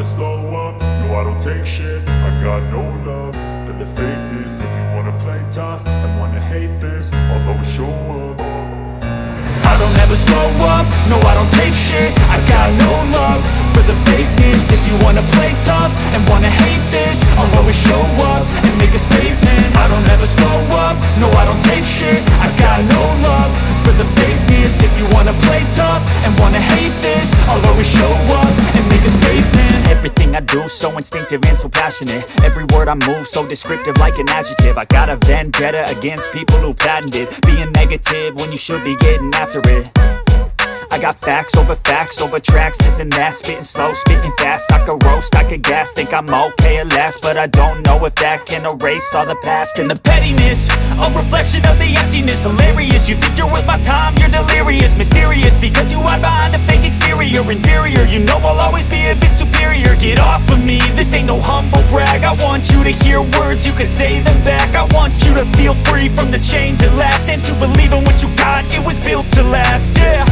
never slow up, no I don't take shit. I got no love for the fakeness. If you wanna play tough and wanna hate this, I'll always show up. I don't ever slow up, no I don't take shit. I got no love for the fakeness. If you wanna play tough and wanna hate this, I'll always show up and make a statement. I don't ever slow up, no I don't take shit. I got no love for the fakeness. If you wanna play tough and wanna hate this, I'll always show up and make a statement. Everything I do so instinctive and so passionate. Every word I move so descriptive like an adjective. I got a vendetta against people who patented being negative when you should be getting after it. I got facts over tracks, this and that. Spitting slow, spitting fast. I could roast, I could gas. Think I'm okay at last, but I don't know if that can erase all the past. And the pettiness, a reflection of the emptiness. Hilarious, you think you're worth my time, you're delirious. Mysterious, because you hide behind a fake exterior. Inferior, you know I'll always be a bit superior. Get off of me, this ain't no humble brag. I want you to hear words, you can say them back. I want you to feel free from the chains at last, and to believe in what you got, it was built to last, yeah.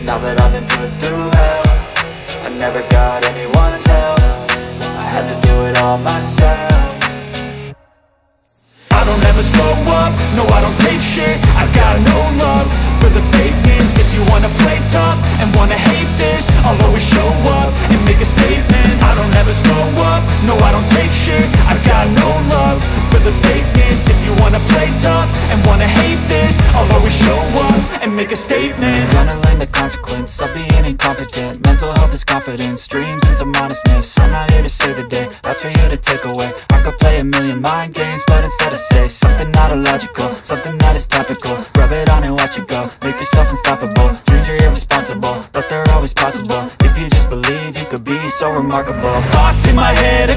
Now that I've been put through hell, I never got anyone's help. I had to do it all myself. I don't ever slow up, no I don't take shit. I got no love for the fakeness. If you wanna play tough and wanna hate this, I'll always show up and make a statement. I don't ever slow up, no I don't take shit. I got no love for the fakeness. If you wanna play tough and wanna hate this, I'll always show up and make a statement. Gonna learn the consequence of being incompetent. Mental health is confidence, dreams and some honestness. I'm not here to save the day, that's for you to take away. I could play a million mind games, but instead I say something not illogical, something that is topical. Rub it on and watch it go, make yourself unstoppable. Dreams are irresponsible, but they're always possible. If you just believe, you could be so remarkable. Thoughts in my head, a